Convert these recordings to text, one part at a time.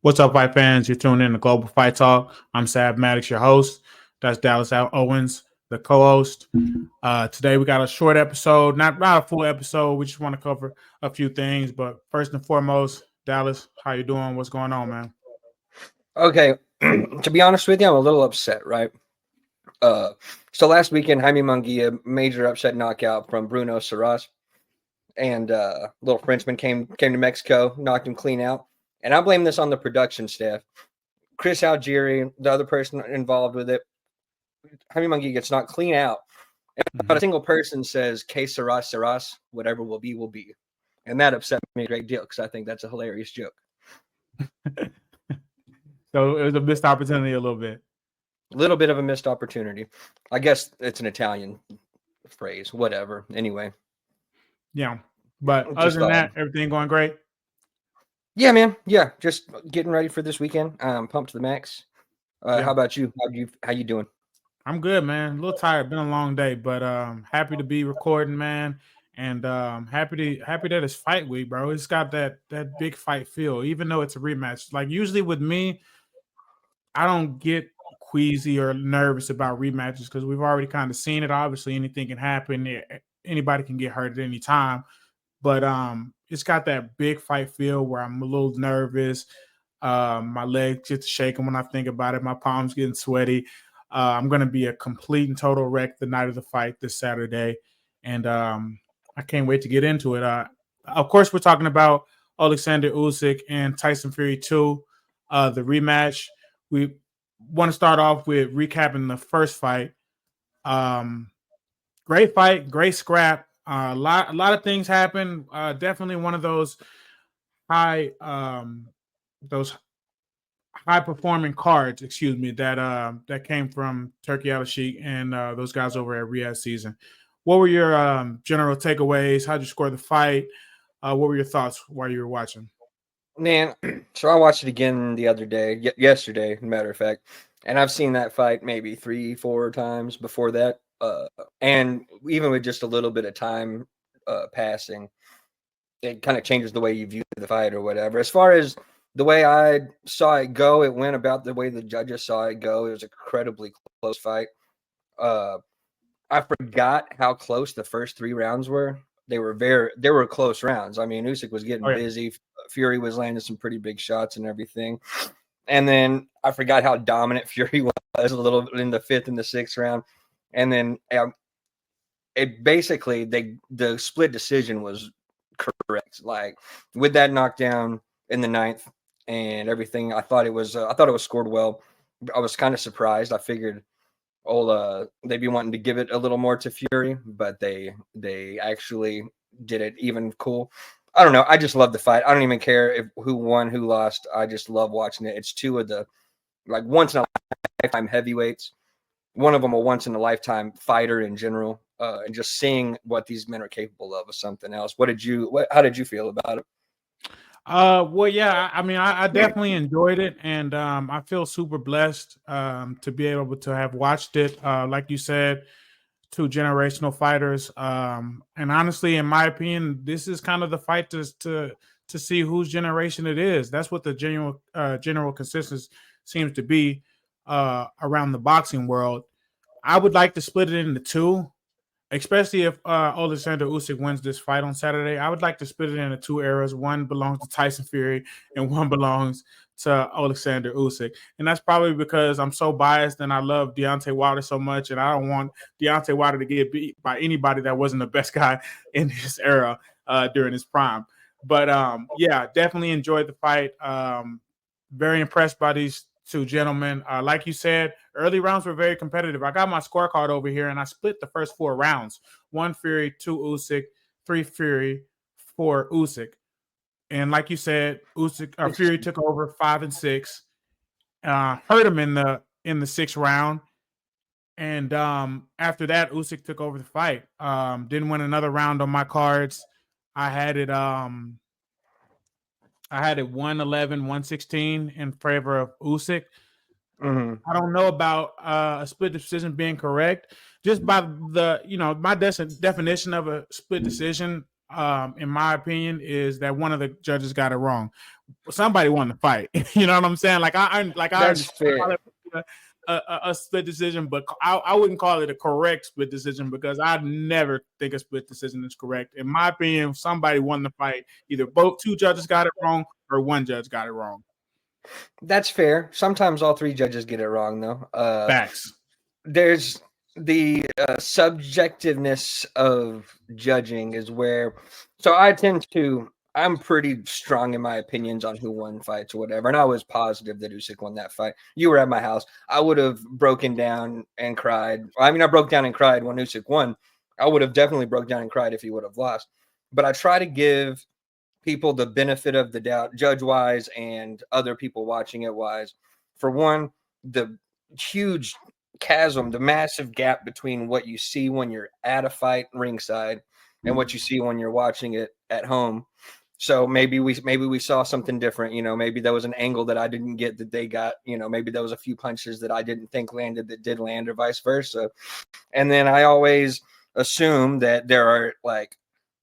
What's up, fight fans? You're tuning in to Global Fight Talk. I'm Maddox, your host. That's Dallas Owens, the co-host. Today we got a short episode, not a full episode. We just want to cover a few things. But first and foremost, Dallas, how you doing? What's going on, man? Okay, to be honest with you, I'm a little upset, right? Uh, so last weekend, Jaime Munguia, major upset knockout from Bruno Saras, and little Frenchman came to Mexico, knocked him clean out, and I blame this on the production staff. Chris Algieri, the other person involved with it, Jaime Munguia gets knocked clean out, and not a single person says "Que Saras Saras," whatever will be, and that upset me a great deal because I think that's a hilarious joke. So it was a missed opportunity a little bit. A little bit of a missed opportunity. I guess it's an Italian phrase, whatever. Anyway, Yeah. But other just than that, everything going great? yeah, man. Yeah, just getting ready for this weekend. Pumped to the max. Yeah. How about you? How you doing? I'm good, man. A little tired. Been a long day, but happy to be recording, man. And happy that it's fight week, bro. It's got that big fight feel, even though it's a rematch. Like usually with me, I don't get queasy or nervous about rematches because we've already kind of seen it. Obviously, anything can happen. Anybody can get hurt at any time. But it's got that big fight feel where I'm a little nervous. My legs get to shaking when I think about it. My palms getting sweaty. I'm going to be a complete and total wreck the night of the fight this Saturday, and I can't wait to get into it. Of course, we're talking about Oleksandr Usyk and Tyson Fury 2, the rematch. We want to start off with recapping the first fight. Um, Great fight, great scrap. A lot of things happen. Definitely one of high those high performing cards, excuse me, that came from Turkey Al Sheik and those guys over at Riyadh season. What were your general takeaways? How'd you score the fight? What were your thoughts while you were watching? Man, so I watched it again the other day, yesterday, matter of fact, and I've seen that fight maybe 3, 4 times before that. And even with just a little bit of time passing, it kind of changes the way you view the fight or whatever. As far as the way I saw it go, it went about the way the judges saw it go. It was an incredibly close fight. Uh, I forgot how close the first 3 rounds were. They were close rounds. I mean, Usyk was getting Oh yeah, busy. Fury was landing some pretty big shots and everything. And then I forgot how dominant Fury was a little in the fifth and the sixth round. And then it basically the split decision was correct. Like with that knockdown in the ninth and everything, I thought it was scored well. I was kind of surprised. I figured they'd be wanting to give it a little more to Fury, but they actually did it even cool. I don't know. I just love the fight. I don't even care if who won, who lost. I just love watching it. It's two of the like once in a lifetime heavyweights. One of them a once in a lifetime fighter in general, and just seeing what these men are capable of is something else. How did you feel about it? Well, yeah, I mean, I definitely enjoyed it, and I feel super blessed to be able to have watched it. Like you said, two generational fighters, and honestly, in my opinion, this is kind of the fight to see whose generation it is. That's what the general consensus seems to be around the boxing world. I would like to split it into two, especially if Oleksandr Usyk wins this fight on Saturday. I would like to split it into two eras. One belongs to Tyson Fury, and one belongs to Oleksandr Usyk. And that's probably because I'm so biased and I love Deontay Wilder so much, and I don't want Deontay Wilder to get beat by anybody that wasn't the best guy in his era during his prime. But yeah, definitely enjoyed the fight. Very impressed by these two gentlemen. Like you said, early rounds were very competitive. I got my scorecard over here, and I split the first 4 rounds: 1 Fury, 2 Usyk, 3 Fury, 4 Usyk. And like you said, Fury Interesting. took over 5 and 6. Hurt him in the sixth round, and after that, Usyk took over the fight. Didn't win another round on my cards. I had it. I had it 111, 116 in favor of Usyk. Mm-hmm. I don't know about a split decision being correct. Just by my definition of a split decision, in my opinion, is that one of the judges got it wrong. Somebody won the fight. You know what I'm saying? Like I That's fair. understand a split decision, but I wouldn't call it a correct split decision because I never think a split decision is correct. In my opinion, somebody won the fight. Either both two judges got it wrong or one judge got it wrong. That's fair. Sometimes all three judges get it wrong, though. Facts. There's the subjectiveness of judging is where. So I'm pretty strong in my opinions on who won fights or whatever. And I was positive that Usyk won that fight. You were at my house. I would have broken down and cried. I mean, I broke down and cried when Usyk won. I would have definitely broke down and cried if he would have lost. But I try to give people the benefit of the doubt, judge wise and other people watching it wise. For one, the huge chasm, the massive gap between what you see when you're at a fight ringside and what you see when you're watching it at home. So maybe we saw something different, you know, maybe there was an angle that I didn't get that they got, you know, maybe there was a few punches that I didn't think landed that did land or vice versa. And then I always assume that there are like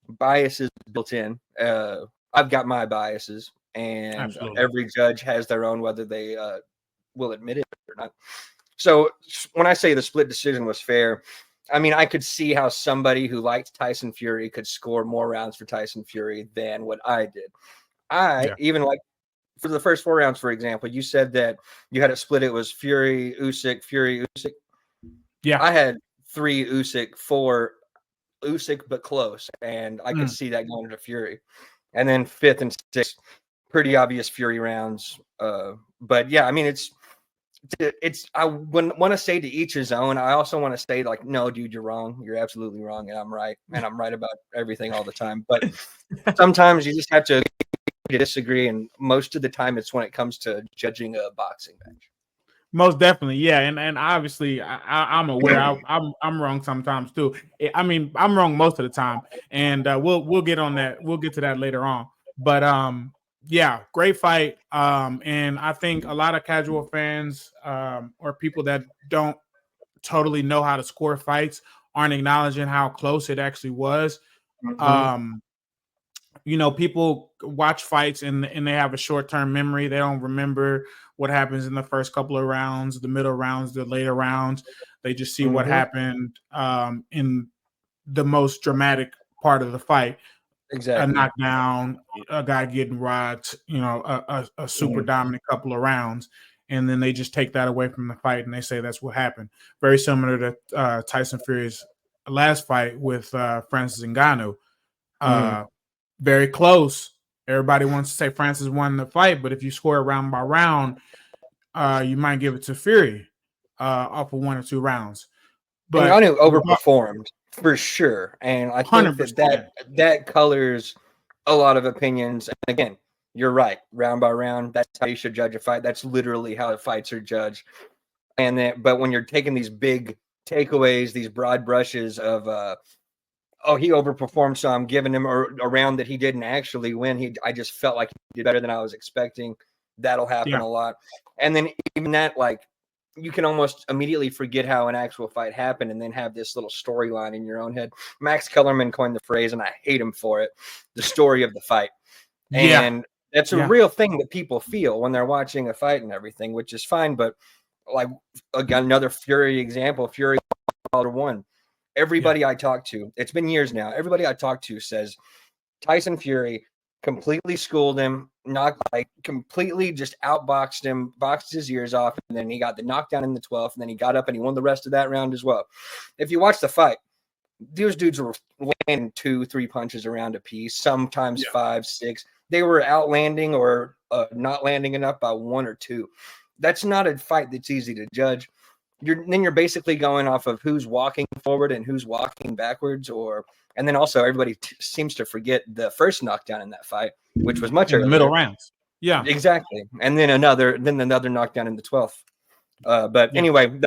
biases built in. I've got my biases, and Absolutely. every judge has their own, whether they will admit it or not. So when I say the split decision was fair, I mean, I could see how somebody who liked Tyson Fury could score more rounds for Tyson Fury than what I did. Even like for the first 4 rounds, for example, you said that you had it split. It was Fury, Usyk. Yeah. I had 3 Usyk, 4 Usyk, but close. And I could see that going to Fury. And then 5th and 6th, pretty obvious Fury rounds. But yeah, I mean, I wouldn't want to say to each his own. I also want to say like, no, dude, you're wrong. You're absolutely wrong. And I'm right. And I'm right about everything all the time. But sometimes you just have to disagree. And most of the time it's when it comes to judging a boxing match. Most definitely, yeah, and obviously I'm aware I'm wrong sometimes too. I mean, I'm wrong most of the time, and we'll get on that. We'll get to that later on. But yeah, great fight. And I think a lot of casual fans or people that don't totally know how to score fights aren't acknowledging how close it actually was. Mm-hmm. You know, people watch fights and they have a short-term memory. They don't remember what happens in the first couple of rounds, the middle rounds, the later rounds. They just see what happened in the most dramatic part of the fight. A Exactly. knockdown, a guy getting rocked, you know, a super dominant couple of rounds. And then they just take that away from the fight and they say that's what happened. Very similar to Tyson Fury's last fight with Francis Ngannou. Very close. Everybody wants to say Francis won the fight, but if you score round by round, you might give it to Fury off of 1 or 2 rounds. But But Ngannou overperformed for sure, and I think 100%. that colors a lot of opinions. And again, you're right. Round by round, that's how you should judge a fight. That's literally how fights are judged. And then, but when you're taking these big takeaways, these broad brushes of oh, he overperformed, so I'm giving him a round that he didn't actually win. I just felt like he did better than I was expecting. That'll happen a lot. And then even that, like, you can almost immediately forget how an actual fight happened and then have this little storyline in your own head. Max Kellerman coined the phrase, and I hate him for it, the story of the fight. And that's a real thing that people feel when they're watching a fight and everything, which is fine. But like, again, another Fury example, Fury won. Everybody I talk to, it's been years now, everybody I talk to says Tyson Fury completely schooled him, completely just outboxed him, boxed his ears off, and then he got the knockdown in the 12th, and then he got up and he won the rest of that round as well. If you watch the fight, those dudes were landing 2-3 punches around a piece, sometimes 5, 6. They were outlanding or not landing enough by 1 or 2. That's not a fight that's easy to judge. You're basically going off of who's walking forward and who's walking backwards, and then also everybody seems to forget the first knockdown in that fight, which was much earlier. The middle rounds. Yeah, exactly. And then another knockdown in the 12th. But anyway,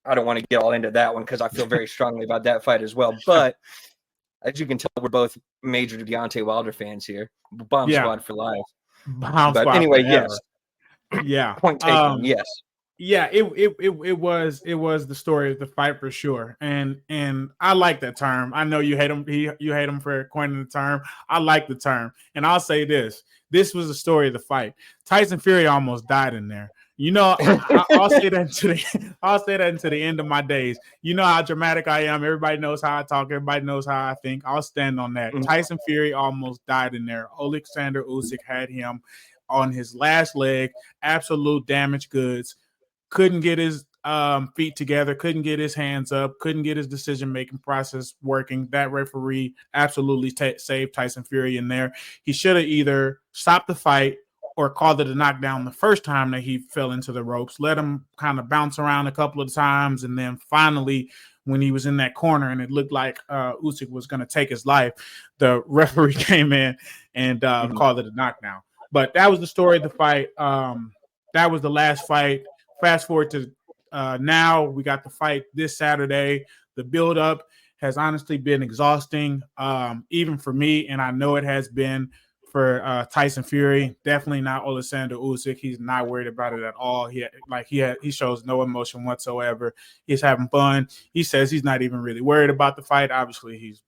I don't want to get all into that one because I feel very strongly about that fight as well. But as you can tell, we're both major Deontay Wilder fans here. Bomb Squad for life. Bomb but Squad anyway, forever. yes. Yeah. Point taken. Yes. Yeah, it was the story of the fight for sure, and I like that term. I know you hate him. You hate him for coining the term. I like the term, and I'll say this: this was the story of the fight. Tyson Fury almost died in there. You know, I'll say that to the I'll say that into the end of my days. You know how dramatic I am. Everybody knows how I talk. Everybody knows how I think. I'll stand on that. Tyson Fury almost died in there. Oleksandr Usyk had him on his last leg. Absolute damaged goods, couldn't get his feet together, couldn't get his hands up, couldn't get his decision-making process working. That referee absolutely saved Tyson Fury in there. He should have either stopped the fight or called it a knockdown the first time that he fell into the ropes, let him kind of bounce around a couple of times, and then finally, when he was in that corner and it looked like Usyk was going to take his life, the referee came in and called it a knockdown. But that was the story of the fight. That was the last fight. Fast forward to now, we got the fight this Saturday. The build-up has honestly been exhausting, even for me, and I know it has been for Tyson Fury. Definitely not Oleksandr Usyk. He's not worried about it at all. He shows no emotion whatsoever. He's having fun. He says he's not even really worried about the fight. Obviously, he's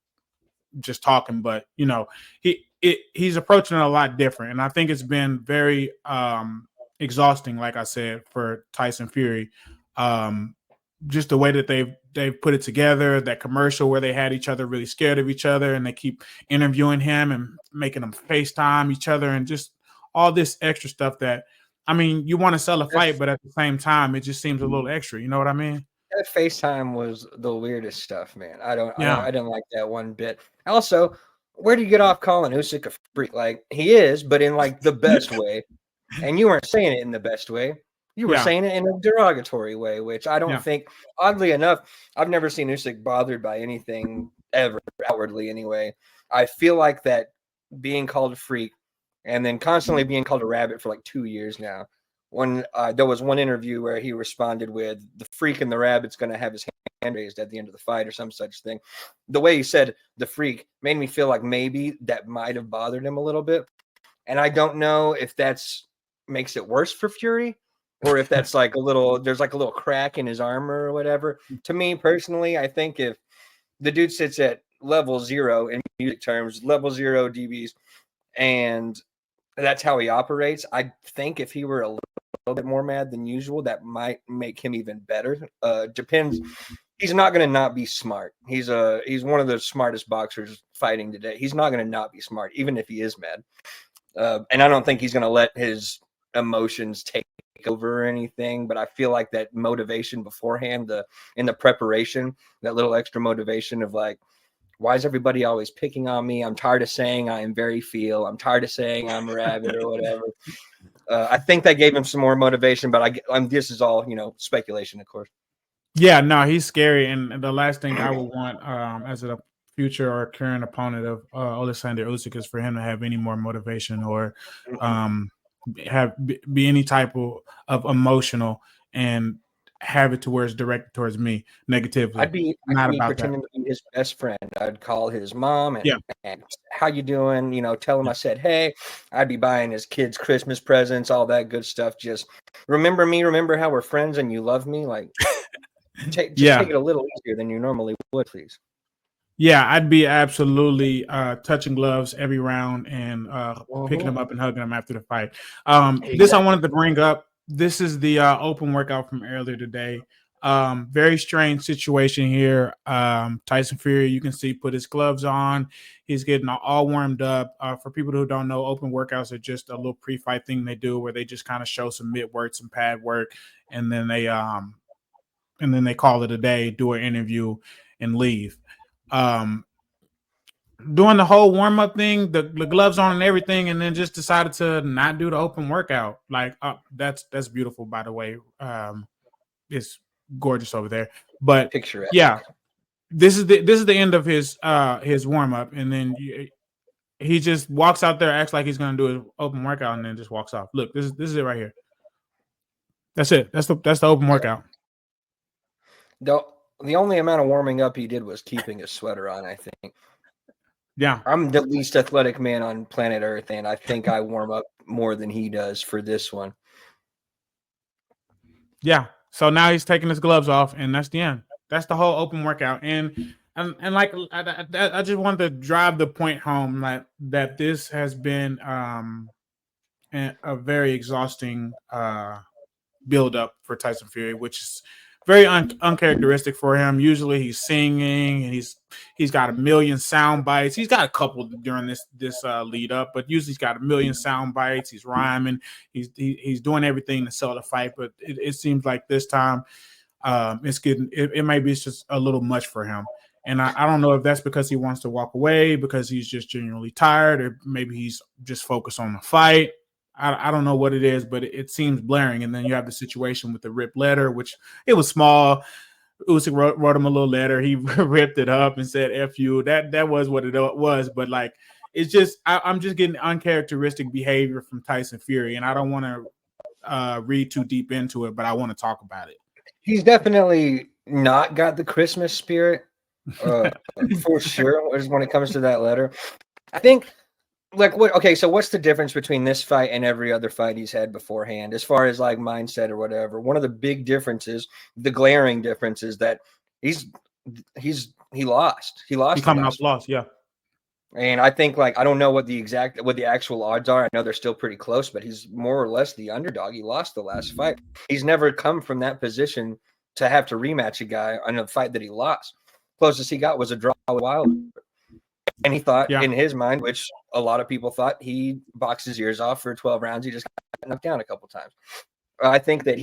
just talking, but you know, he's approaching it a lot different, and I think it's been very exhausting, like I said, for Tyson Fury. Just the way that they've put it together, that commercial where they had each other really scared of each other, and they keep interviewing him and making them FaceTime each other, and just all this extra stuff that, I mean, you want to sell a fight, but at the same time, it just seems a little extra. You know what I mean? That FaceTime was the weirdest stuff, man. Yeah. I didn't like that one bit. Also, where do you get off calling Usyk a freak? Like he is, but in like the best way. And you weren't saying it in the best way. You were Yeah. saying it in a derogatory way, which I don't Yeah. think, oddly enough, I've never seen Usyk bothered by anything ever, outwardly anyway. I feel like that being called a freak and then constantly being called a rabbit for like 2 years now. When there was one interview where he responded with, the freak and the rabbit's going to have his hand raised at the end of the fight or some such thing. The way he said the freak made me feel like maybe that might have bothered him a little bit. And I don't know if that's makes it worse for Fury or if that's like there's like a little crack in his armor or whatever. To me personally, I think if the dude sits at level 0 in music terms, level 0 DBs, and that's how he operates, I think if he were a little bit more mad than usual, that might make him even better. Depends. He's not going to not be smart. He's one of the smartest boxers fighting today. He's not going to not be smart, even if he is mad. And I don't think he's going to let his emotions take over or anything, but I feel like that motivation beforehand, in the preparation, that little extra motivation of like, why is everybody always picking on me? I'm tired of saying I am very feel. I'm tired of saying I'm rabid or whatever. I think that gave him some more motivation, but this is all, speculation, of course. Yeah, no, he's scary. And the last thing I would want as a future or current opponent of Oleksandr Usyk is for him to have any more motivation or be any type of emotional and have it to where it's directed towards me negatively. I'd be pretending to be his best friend. I'd call his mom and how you doing? Tell him I said, hey. I'd be buying his kids Christmas presents, all that good stuff. Just remember me, remember how we're friends and you love me. Like take it a little easier than you normally would, please. Yeah, I'd be absolutely touching gloves every round and picking them up and hugging them after the fight. Exactly. This I wanted to bring up. This is the open workout from earlier today. Very strange situation here. Tyson Fury, you can see, put his gloves on. He's getting all warmed up. For people who don't know, open workouts are just a little pre-fight thing they do where they just kind of show some mid work, some pad work, and then they call it a day, do an interview, and leave. Doing the whole warm-up thing, the gloves on and everything, and then just decided to not do the open workout. Like that's beautiful, by the way. It's gorgeous over there. But picture yeah, this is the end of his warm-up, and then he just walks out there, acts like he's gonna do an open workout, and then just walks off. Look, this is it right here. That's it. That's the open workout. The only amount of warming up he did was keeping his sweater on, I think. Yeah. I'm the least athletic man on planet Earth, and I think I warm up more than he does for this one. Yeah. So now he's taking his gloves off, and that's the end. That's the whole open workout. And like I just wanted to drive the point home that this has been a very exhausting build up for Tyson Fury, which is very uncharacteristic for him. Usually he's singing and he's got a million sound bites. He's got a couple during this lead up, but usually he's got a million sound bites. He's rhyming. He's doing everything to sell the fight, but it seems like this time it's getting it might be just a little much for him. And I don't know if that's because he wants to walk away, because he's just genuinely tired, or maybe he's just focused on the fight. I don't know what it is, but it seems blaring. And then you have the situation with the ripped letter, which it was small. Usyk wrote him a little letter. He ripped it up and said "F you." That was what it was. But like, it's just I'm just getting uncharacteristic behavior from Tyson Fury, and I don't want to read too deep into it, but I want to talk about it. He's definitely not got the Christmas spirit, for sure. When it comes to that letter, I think. Like what? Okay, so what's the difference between this fight and every other fight he's had beforehand, as far as like mindset or whatever? One of the big differences, the glaring difference, is that he lost. He lost He the coming last off loss, yeah. And I think, like, I don't know what the actual odds are. I know they're still pretty close, but he's more or less the underdog. He lost the last fight. He's never come from that position to have to rematch a guy on a fight that he lost. Closest he got was a draw with Wilder. And he thought, Yeah. in his mind, which a lot of people thought, he boxed his ears off for 12 rounds. He just got knocked down a couple times. I think that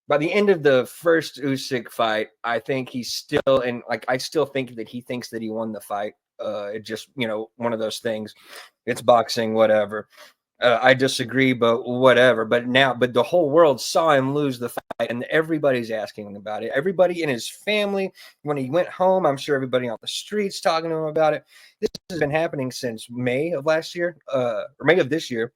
by the end of the first Usyk fight, I think he's still, and like, I still think that he thinks that he won the fight. It just, one of those things. It's boxing, whatever. I disagree, but whatever. But the whole world saw him lose the fight, and everybody's asking him about it. Everybody in his family, when he went home, I'm sure everybody on the streets talking to him about it. This has been happening since May of last year, or May of this year.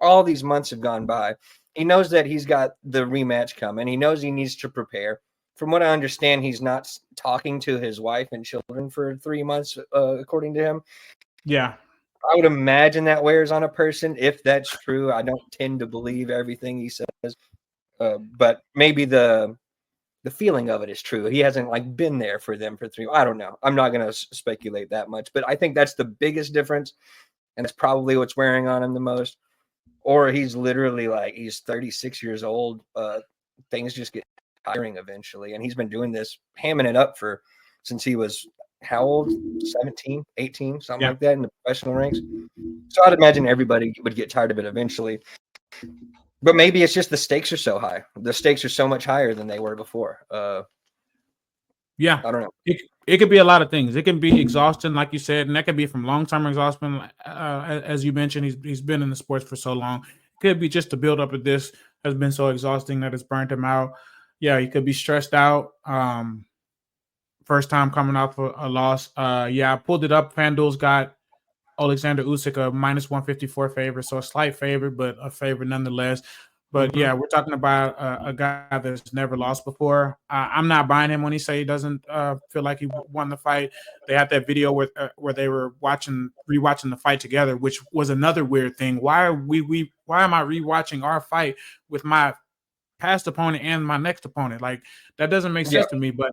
All these months have gone by. He knows that he's got the rematch coming. He knows he needs to prepare. From what I understand, he's not talking to his wife and children for 3 months, according to him. Yeah. I would imagine that wears on a person. If that's true, I don't tend to believe everything he says, but maybe the feeling of it is true. He hasn't like been there for them for 3. I don't know. I'm not going to speculate that much, but I think that's the biggest difference, and it's probably what's wearing on him the most. Or he's literally like, he's 36 years old. Things just get tiring eventually, and he's been doing this, hamming it up since he was how old? 17, 18, something like that in the professional ranks. So I'd imagine everybody would get tired of it eventually. But maybe it's just the stakes are so high. The stakes are so much higher than they were before. Yeah. I don't know. It could be a lot of things. It can be exhaustion, like you said, and that could be from long-term exhaustion. As you mentioned, he's been in the sports for so long. It could be just the build-up of this has been so exhausting that it's burnt him out. Yeah, he could be stressed out. First time coming off a loss. I pulled it up. FanDuel's got Oleksandr Usyk a -154 favorite, so a slight favorite, but a favorite nonetheless. But yeah, we're talking about a guy that's never lost before. I'm not buying him when he say he doesn't feel like he won the fight. They had that video where they were rewatching the fight together, which was another weird thing. Why are why am I rewatching our fight with my past opponent and my next opponent? Like, that doesn't make sense to me. But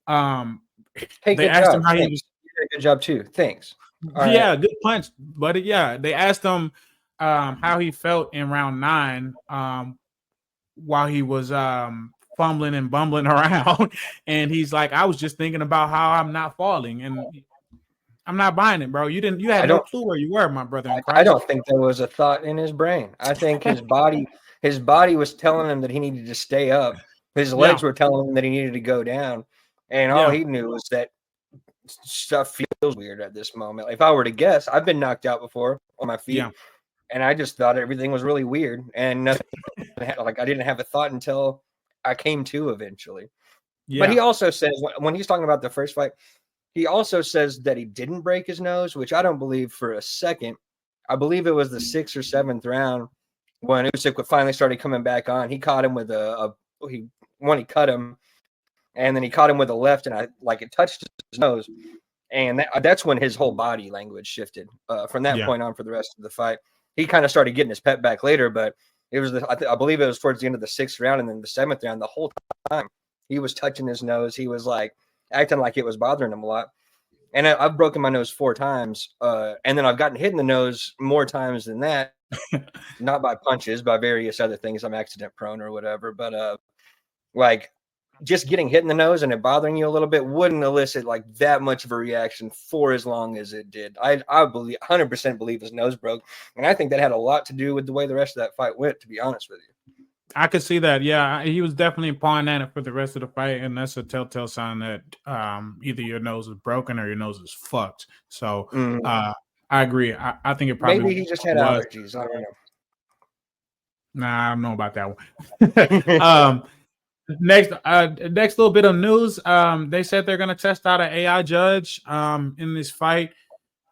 hey, they good asked him job. how Thanks. he was. You did a good job too. Thanks. All Yeah, right. good punch, buddy. Yeah, they asked him how he felt in round 9 while he was fumbling and bumbling around, and he's like, "I was just thinking about how I'm not falling," and I'm not buying it, bro. You I had no don't. clue where you were, my brother in I Christ. don't think there was a thought in his brain. I think his body was telling him that he needed to stay up. His Yeah, legs were telling him that he needed to go down, and all yeah, he knew was that stuff feels weird at this moment. If I were to guess, I've been knocked out before on my feet, yeah, and I just thought everything was really weird, and nothing. Like, I didn't have a thought until I came to eventually. But he yeah, also says, when he's talking about the first fight, he also says that he didn't break his nose, which I don't believe for a second. I believe it was the 6th or 7th round when Usyk finally started coming back on. He caught him with he cut him, and then he caught him with a left, and it touched his nose, and that's when his whole body language shifted. From that yeah, point on, for the rest of the fight, he kind of started getting his pep back later, but It was I believe it was towards the end of the 6th round, and then the 7th round. The whole time he was touching his nose. He was like acting like it was bothering him a lot. And I've broken my nose 4 times, and then I've gotten hit in the nose more times than that. Not by punches, by various other things. I'm accident prone or whatever. But like just getting hit in the nose and it bothering you a little bit wouldn't elicit like that much of a reaction for as long as it did. I believe 100% believe his nose broke, and I think that had a lot to do with the way the rest of that fight went. To be honest with you, I could see that. Yeah, he was definitely pawing at it for the rest of the fight, and that's a telltale sign that either your nose is broken or your nose is fucked. So I agree. I think it probably maybe he just had was. allergies. I don't know. Nah, I don't know about that one. Next little bit of news. They said they're gonna test out an AI judge in this fight.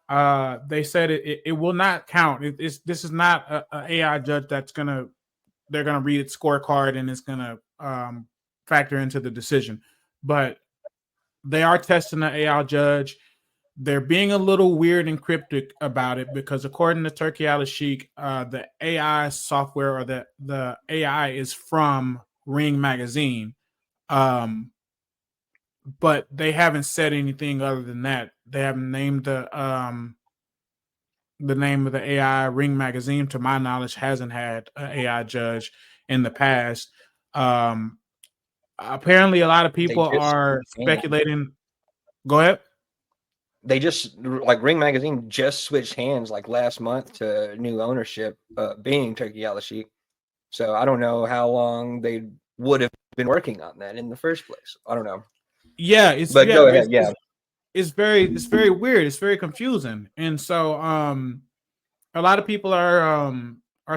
They said it will not count. This is not a AI judge they're gonna read its scorecard and it's gonna factor into the decision. But they are testing the AI judge. They're being a little weird and cryptic about it because according to Turkey Al-Sheikh, the AI software or the AI is from Ring Magazine. But they haven't said anything other than that. They haven't named the name of the AI. Ring Magazine, to my knowledge, hasn't had an AI judge in the past. Apparently, a lot of people are speculating. Go ahead. They just like Ring Magazine just switched hands like last month to new ownership, being Turkey Al-Sheikh. So I don't know how long they would have been working on that in the first place. I don't know. Yeah, go ahead. Yeah, it's very weird. It's very confusing, and so a lot of people are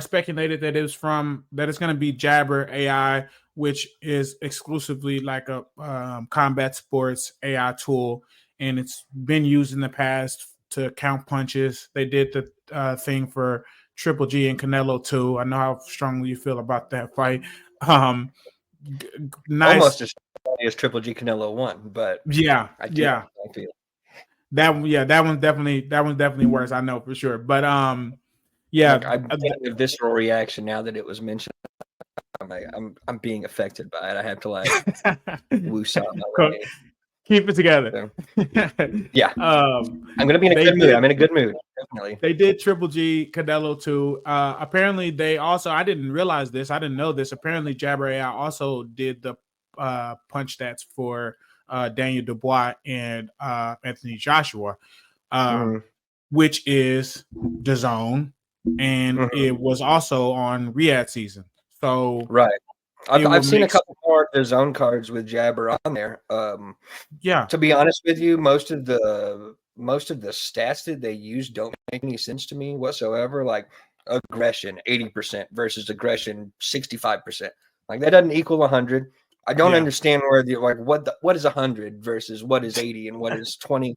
speculated that it's going to be Jabber AI, which is exclusively like a combat sports AI tool, and it's been used in the past to count punches. They did the thing for Triple G and Canelo too. I know how strongly you feel about that fight. Nice. Almost as strongly as Triple G Canelo 1, but yeah, I feel that one's definitely worse. I know for sure, but yeah, like, I'm getting a visceral reaction now that it was mentioned. I'm being affected by it. I have to like woosah my way. Keep it together. So, yeah, I'm gonna be in a good mood. I'm in a good mood. Definitely. They did Triple G Canelo too. Apparently, they also. I didn't realize this. I didn't know this. Apparently, Jabber AI also did the punch stats for Daniel Dubois and Anthony Joshua, which is DAZN, and it was also on Riyadh season. So right. I've seen a couple more DAZN cards with Jabber on there. Yeah. To be honest with you, most of the stats that they use don't make any sense to me whatsoever. Like aggression 80% versus aggression 65%. Like that doesn't equal 100. I don't understand where the like what is 100 versus what is 80 and what is 20.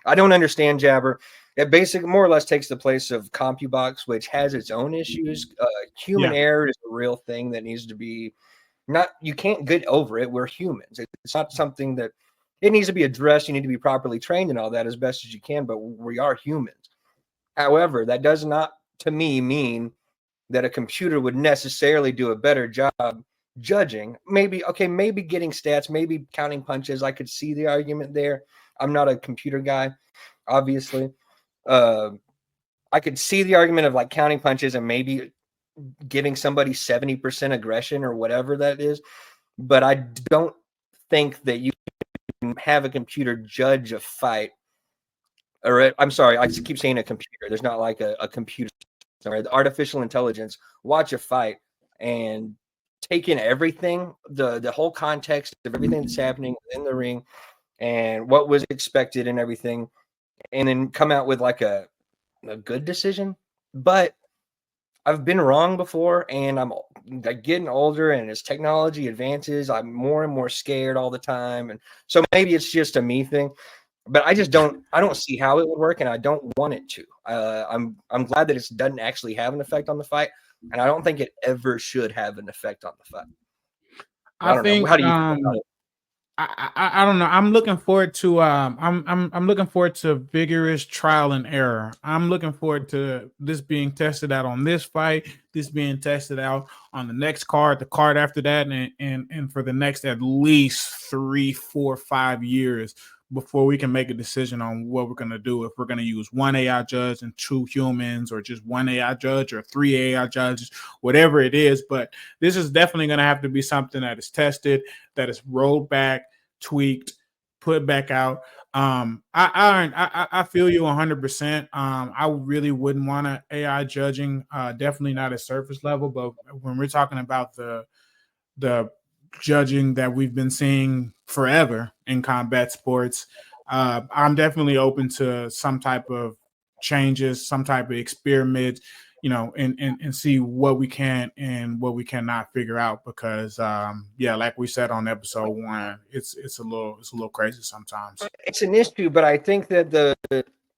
I don't understand Jabber. It basically more or less takes the place of CompuBox, which has its own issues. Human error is a real thing that needs to be you can't get over it. We're humans. It's not something that it needs to be addressed. You need to be properly trained and all that as best as you can, but we are humans. However, that does not, to me, mean that a computer would necessarily do a better job judging. Maybe getting stats, maybe counting punches. I could see the argument there. I'm not a computer guy, obviously. I could see the argument of like counting punches and maybe giving somebody 70% aggression or whatever that is. But I don't think that you can have a computer judge a fight. Or I'm sorry, I keep saying a computer. There's not like a computer. Right? The artificial intelligence watch a fight and take in everything, the whole context of everything that's happening in the ring and what was expected and everything, and then come out with like a good decision. But I've been wrong before, and I'm getting older, and as technology advances, I'm more and more scared all the time. And so maybe it's just a me thing, but I don't see how it would work, and I don't want it to. I'm glad that it doesn't actually have an effect on the fight, and I don't think it ever should have an effect on the fight. I don't know. How do you feel about it? I don't know. I'm looking forward to I'm looking forward to vigorous trial and error. I'm looking forward to this being tested out on this fight, this being tested out on the next card, the card after that, and for the next at least 3, 4, 5 years before we can make a decision on what we're gonna do. If we're gonna use one AI judge and 2 humans, or just one AI judge or 3 AI judges, whatever it is. But this is definitely gonna have to be something that is tested, that is rolled back, tweaked, put back out. I feel you 100%. I really wouldn't want to AI judging. Definitely not at surface level, but when we're talking about the judging that we've been seeing forever in combat sports, I'm definitely open to some type of changes, some type of experiment, and see what we can and what we cannot figure out. Because yeah, like we said on episode 1, it's a little crazy sometimes. It's an issue, but I think that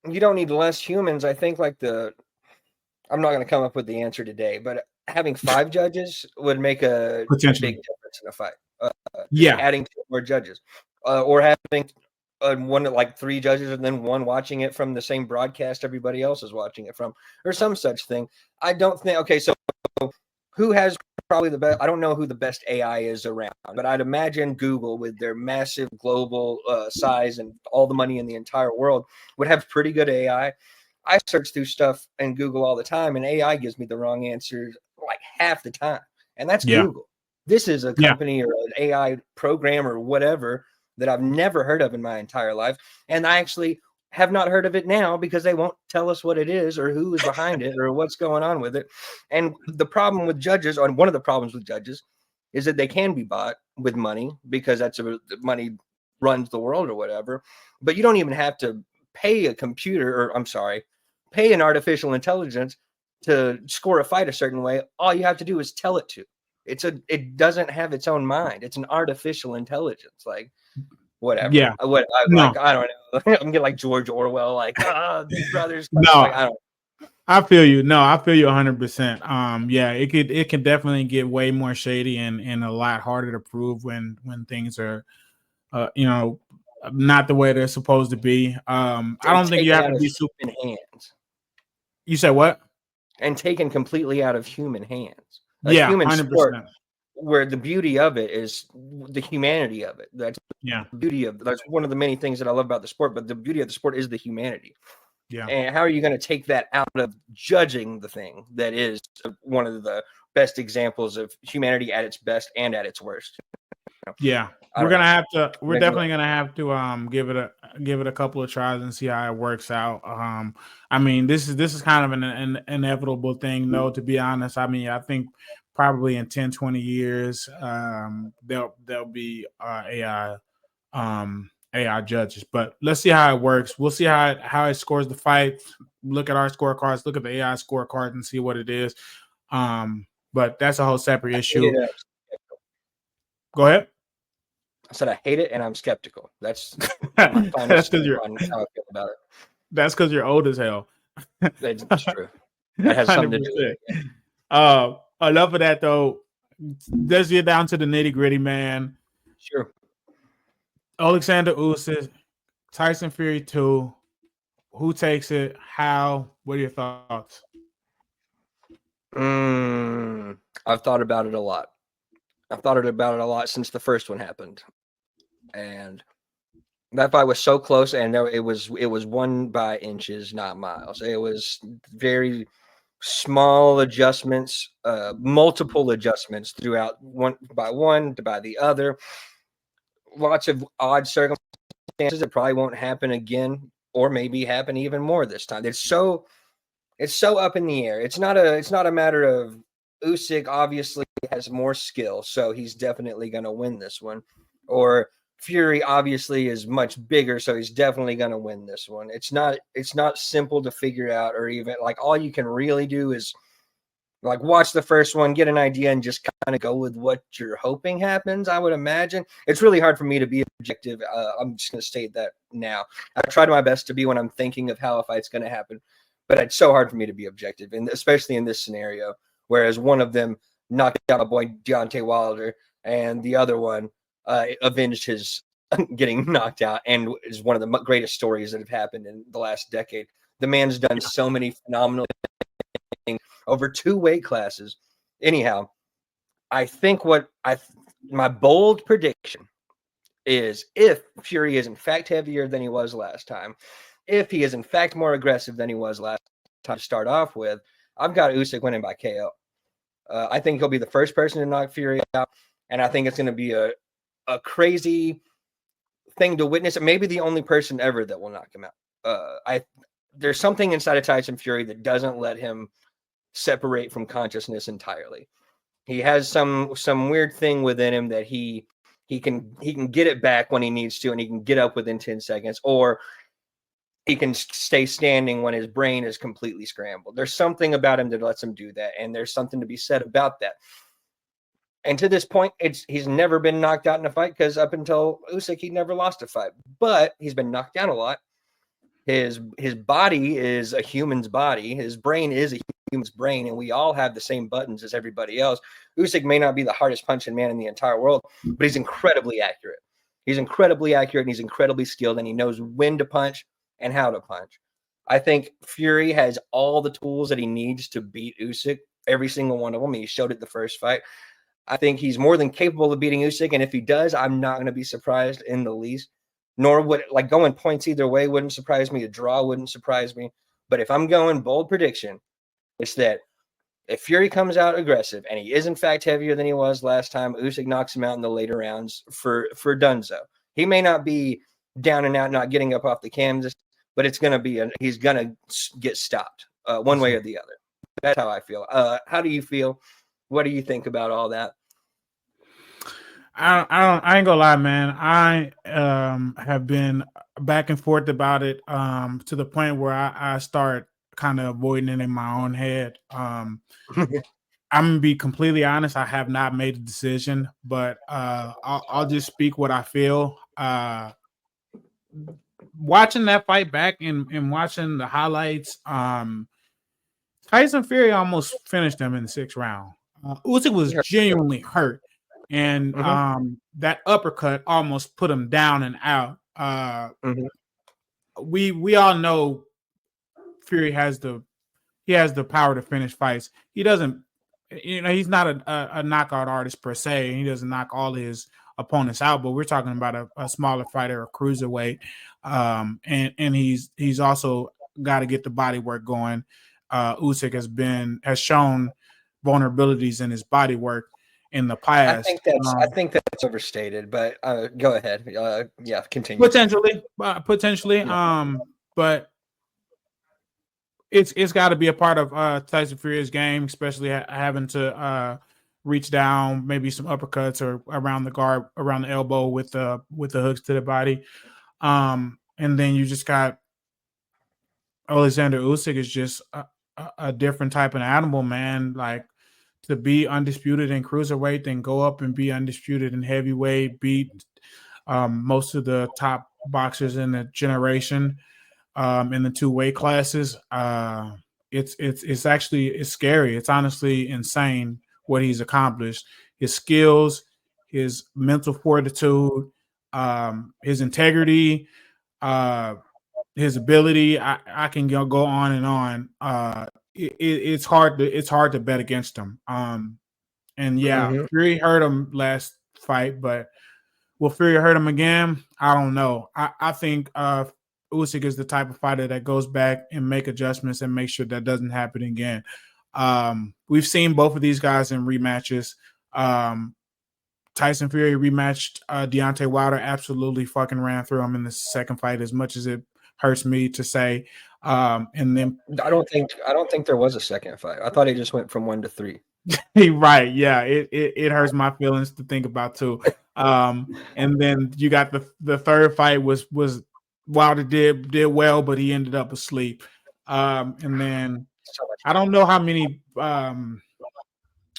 you don't need less humans. I think I'm not going to come up with the answer today, but having 5 judges would make a big Potentially. difference in a fight. Yeah. Adding 2 more judges, or having one like 3 judges and then one watching it from the same broadcast everybody else is watching it from, or some such thing. I don't think. Okay, so who has probably the best? I don't know who the best AI is around, but I'd imagine Google, with their massive global size and all the money in the entire world, would have pretty good AI. I search through stuff in Google all the time, and AI gives me the wrong answers like half the time, and that's Yeah. Google. This is a company or an AI program or whatever that I've never heard of in my entire life, and I actually have not heard of it now because they won't tell us what it is or who is behind it or what's going on with it. And the problem with judges, or one of the problems with judges, is that they can be bought with money, because money runs the world or whatever. But you don't even have to pay a computer, or I'm sorry, pay an artificial intelligence to score a fight a certain way. All you have to do is tell it to. It doesn't have its own mind. It's an artificial intelligence. Like, whatever. Yeah. I No. don't know. I'm getting like George Orwell, like Big Brothers. No. Like, I don't. I feel you. No, I feel you 100%. Yeah, it can definitely get way more shady and a lot harder to prove when things are not the way they're supposed to be. I don't think you Taken have out to of be super. human hands, You said what? and taken completely out of human hands. A Yeah, human sport 100%. where the beauty of it is the humanity of it. That's Yeah, the beauty of. That's one of the many things that I love about the sport. But the beauty of the sport is the humanity. yeah, And how are you going to take that out of judging the thing that is one of the best examples of humanity at its best and at its worst? yeah. I don't know. We're Maybe definitely gonna have to give it a couple of tries and see how it works out. I mean, this is kind of an inevitable thing, though, to be honest. I mean, I think probably in 10, 20 years, there'll be AI judges. But let's see how it works. We'll see how it scores the fight. Look at our scorecards, look at the AI scorecard, and see what it is. But that's a whole separate issue. Go ahead. I said I hate it and I'm skeptical. That's my final That's because stand you're on how I feel about it. that's because you're old as hell. That's true. That has something to do with 100%. it. Yeah. Enough of that though. Let's get down to the nitty gritty, man. Sure. Oleksandr Usyk, Tyson Fury 2. Who takes it? How? What are your thoughts? I've thought about it a lot. I've thought about it a lot since the first one happened, and that fight was so close, and it was won by inches, not miles. It was very small adjustments, multiple adjustments throughout, one by the other. Lots of odd circumstances that probably won't happen again, or maybe happen even more this time. It's so up in the air. It's not a matter of Usyk obviously has more skill, so he's definitely going to win this one, or Fury obviously is much bigger, so he's definitely going to win this one. It's not simple to figure out, or even like all you can really do is like watch the first one, get an idea, and just kind of go with what you're hoping happens. I would imagine it's really hard for me to be objective. I'm just going to state that now. I tried my best to be when I'm thinking of how a fight's going to happen, but it's so hard for me to be objective, and especially in this scenario. Whereas one of them knocked out my boy Deontay Wilder, and the other one avenged his getting knocked out, and is one of the greatest stories that have happened in the last decade. The man's done so many phenomenal things over 2 weight classes. Anyhow, I think my bold prediction is, if Fury is in fact heavier than he was last time, if he is in fact more aggressive than he was last time to start off with, I've got Usyk winning by KO. I think he'll be the first person to knock Fury out, and I think it's going to be a crazy thing to witness. Maybe the only person ever that will knock him out. There's something inside of Tyson Fury that doesn't let him separate from consciousness entirely. He has some weird thing within him that he can get it back when he needs to, and he can get up within 10 seconds, or he can stay standing when his brain is completely scrambled. There's something about him that lets him do that, and there's something to be said about that. And to this point, he's never been knocked out in a fight, because up until Usyk, he never lost a fight. But he's been knocked down a lot. His body is a human's body. His brain is a human's brain, and we all have the same buttons as everybody else. Usyk may not be the hardest punching man in the entire world, but he's incredibly accurate. He's incredibly accurate, and he's incredibly skilled, and he knows when to punch and how to punch. I think Fury has all the tools that he needs to beat Usyk, every single one of them. He showed it the first fight. I think he's more than capable of beating Usyk, and if he does, I'm not going to be surprised in the least. Nor would, like, going points either way wouldn't surprise me. A draw wouldn't surprise me. But if I'm going bold prediction, it's that if Fury comes out aggressive and he is in fact heavier than he was last time, Usyk knocks him out in the later rounds for Dunzo. He may not be down and out, not getting up off the canvas, but it's going to be he's going to get stopped one way or the other. That's how I feel. How do you feel? What do you think about all that? I ain't gonna lie, man. I have been back and forth about it to the point where I start kind of avoiding it in my own head. I'm gonna be completely honest. I have not made a decision, but I'll just speak what I feel. Watching that fight back and watching the highlights, Tyson Fury almost finished him in the 6th round. Usyk was genuinely hurt. And that uppercut almost put him down and out. We all know Fury has the power to finish fights. He doesn't, he's not a knockout artist per se. He doesn't knock all his opponents out. But we're talking about a smaller fighter, a cruiserweight, and he's also got to get the body work going. Usyk has shown vulnerabilities in his body work in the past. I think that's overstated, but go ahead. Yeah, continue. Potentially. Yeah. But it's got to be a part of Tyson Fury's game, especially having to reach down, maybe some uppercuts or around the guard, around the elbow with the hooks to the body. And then you just got Oleksandr Usyk is just a different type of animal, man. Like, to be undisputed in cruiserweight, then go up and be undisputed in heavyweight, beat most of the top boxers in the generation in the 2 weight classes. It's actually scary. It's honestly insane what he's accomplished. His skills, his mental fortitude, his integrity, his ability. I can go on and on. It's hard to bet against him. And yeah, Fury hurt him last fight, but will Fury hurt him again? I don't know. I think Usyk is the type of fighter that goes back and make adjustments and make sure that doesn't happen again. We've seen both of these guys in rematches. Tyson Fury rematched Deontay Wilder, absolutely fucking ran through him in the 2nd fight, as much as it hurts me to say. And then I don't think there was a 2nd fight. I thought he just went from 1 to 3. Right, yeah, it hurts my feelings to think about too. And then you got the 3rd fight was Wilder did well, but he ended up asleep. And then I don't know how many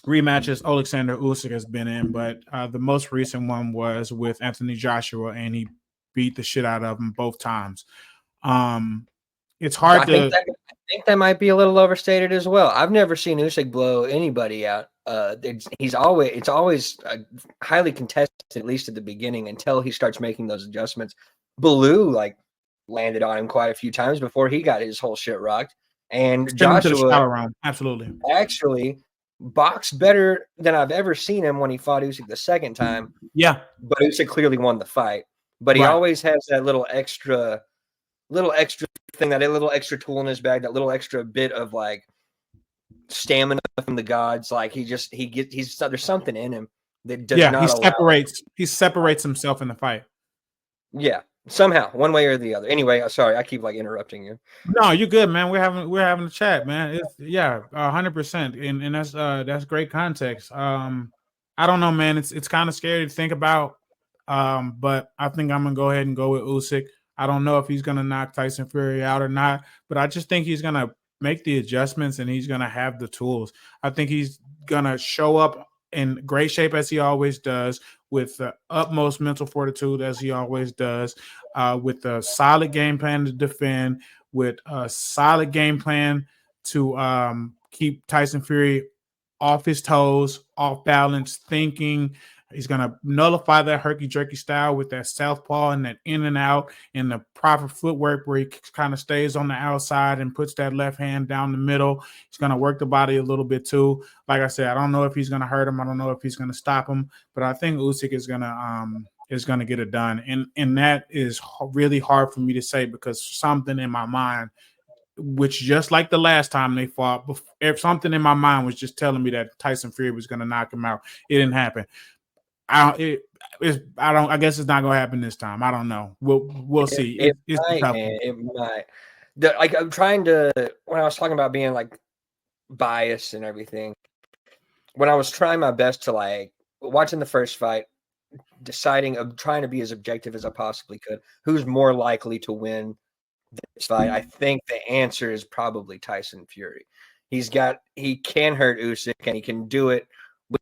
rematches Oleksandr Usyk has been in, but the most recent one was with Anthony Joshua, and he beat the shit out of him both times. It's hard I think that might be a little overstated as well. I've never seen Usyk blow anybody out it's always highly contested, at least at the beginning, until he starts making those adjustments. Bellew like landed on him quite a few times before he got his whole shit rocked, and Send him to the Joshua shallow round. Absolutely. actually boxed better than I've ever seen him when he fought Usyk the second time. Yeah. But Usyk clearly won the fight. But he always has that little extra thing, that little extra tool in his bag, that little extra bit of like stamina from the gods. Like there's something in him that does not allow. He separates himself in the fight. Yeah, somehow, one way or the other. Anyway, sorry, I keep like interrupting you. No, you're good, man. We're having a chat, man. It's 100%, and that's great context. I don't know, man. It's kind of scary to think about, but I think I'm gonna go ahead and go with Usyk. I don't know if he's gonna knock Tyson Fury out or not, but I just think he's gonna make the adjustments and he's gonna have the tools. I think he's gonna show up in great shape as he always does, with the utmost mental fortitude as he always does, with a solid game plan to defend, with a solid game plan to keep Tyson Fury off his toes, off balance, thinking. He's going to nullify that herky-jerky style with that southpaw and that in and out and the proper footwork where he kind of stays on the outside and puts that left hand down the middle. He's going to work the body a little bit too. Like I said, I don't know if he's going to hurt him. I don't know if he's going to stop him, but I think Usyk is going to get it done. And that is really hard for me to say, because something in my mind, which just like the last time they fought, if something in my mind was just telling me that Tyson Fury was going to knock him out, it didn't happen. I guess it's not going to happen this time. I don't know. We'll see. It might. Like, I'm trying to, when I was talking about being like biased and everything, when I was trying my best to like watching the first fight, trying to be as objective as I possibly could, who's more likely to win this fight, I think the answer is probably Tyson Fury. He can hurt Usyk, and he can do it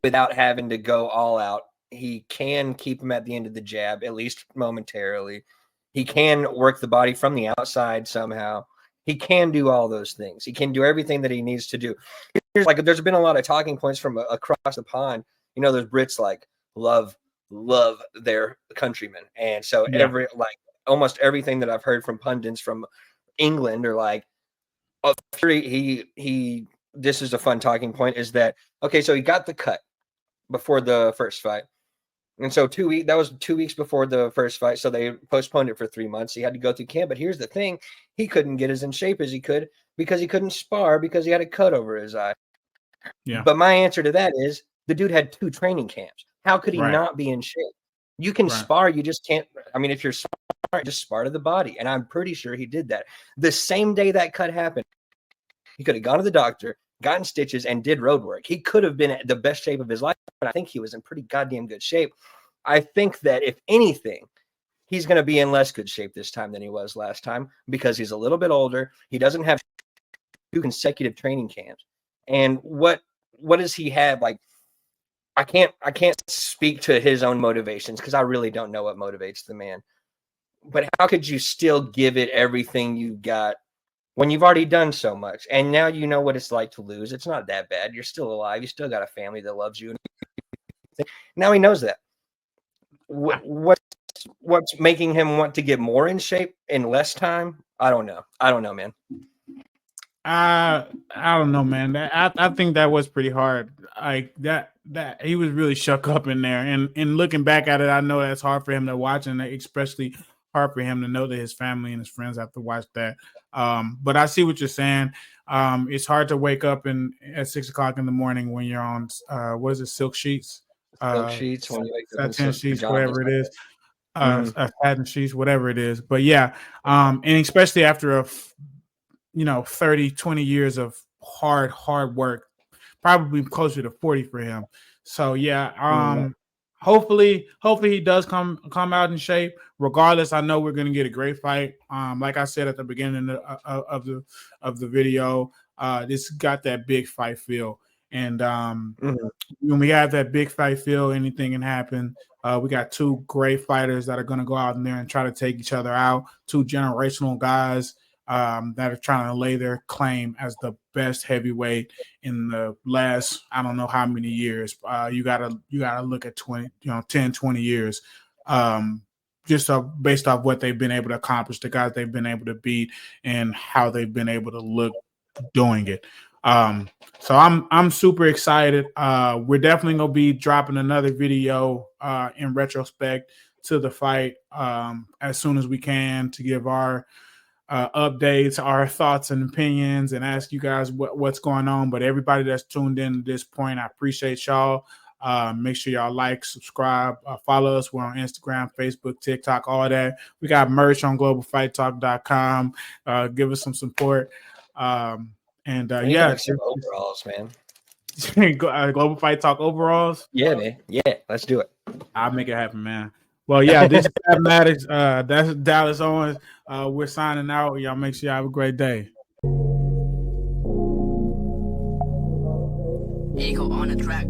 without having to go all out. He can keep him at the end of the jab, at least momentarily. He can work the body from the outside somehow. He can do all those things. He can do everything that he needs to do. There's been a lot of talking points from across the pond. You know, those Brits like love their countrymen, and so almost everything that I've heard from pundits from England are like, oh, Fury, this is a fun talking point, is that, okay, so he got the cut before the first fight. And so that was 2 weeks before the first fight. So they postponed it for 3 months. He had to go through camp. But here's the thing. He couldn't get as in shape as he could because he couldn't spar because he had a cut over his eye. Yeah. But my answer to that is the dude had 2 training camps. How could he not be in shape? You can spar. You just can't. I mean, if you're smart, just spar to the body. And I'm pretty sure he did that. The same day that cut happened, he could have gone to the doctor, gotten stitches, and did road work. He could have been at the best shape of his life, but I think he was in pretty goddamn good shape. I think that if anything, he's going to be in less good shape this time than he was last time, because he's a little bit older. He doesn't have 2 consecutive training camps. And what does he have? Like, I can't speak to his own motivations, because I really don't know what motivates the man. But how could you still give it everything you got when you've already done so much? And now you know what it's like to lose. It's not that bad. You're still alive. You still got a family that loves you. Now he knows that. What's making him want to get more in shape in less time? I don't know, man. I don't know, man. I think that was pretty hard. Like that he was really shook up in there. And looking back at it, I know that's hard for him to watch, and especially hard for him to know that his family and his friends have to watch that. But I see what you're saying. It's hard to wake up at 6 o'clock in the morning when you're on what is it, silk sheets? Silk sheets, when you wake up in satin sheets, whatever it is. Satin sheets, whatever it is. But yeah, and especially after 30, 20 years of hard work, probably closer to 40 for him. So yeah, hopefully he does come out in shape. Regardless, I know we're going to get a great fight. Like I said at the beginning of the video, this got that big fight feel. And when we have that big fight feel, anything can happen. We got 2 great fighters that are going to go out in there and try to take each other out. 2 generational guys. that are trying to lay their claim as the best heavyweight in the last, I don't know how many years. You gotta look at 10, 20 years. Just based off what they've been able to accomplish, the guys they've been able to beat, and how they've been able to look doing it. So I'm super excited. We're definitely gonna be dropping another video in retrospect to the fight as soon as we can to give our updates, our thoughts and opinions, and ask you guys what's going on. But everybody that's tuned in at this point, I appreciate y'all. Make sure y'all like, subscribe, follow us. We're on Instagram, Facebook, TikTok, all that. We got merch on globalfighttalk.com. Give us some support. Yeah, like some overalls, man. Global Fight Talk overalls. Yeah, man. Yeah, let's do it. I'll make it happen, man. Well, yeah, this is Maddox. That's Dallas Owens. We're signing out. Y'all make sure y'all have a great day. Ego on the track.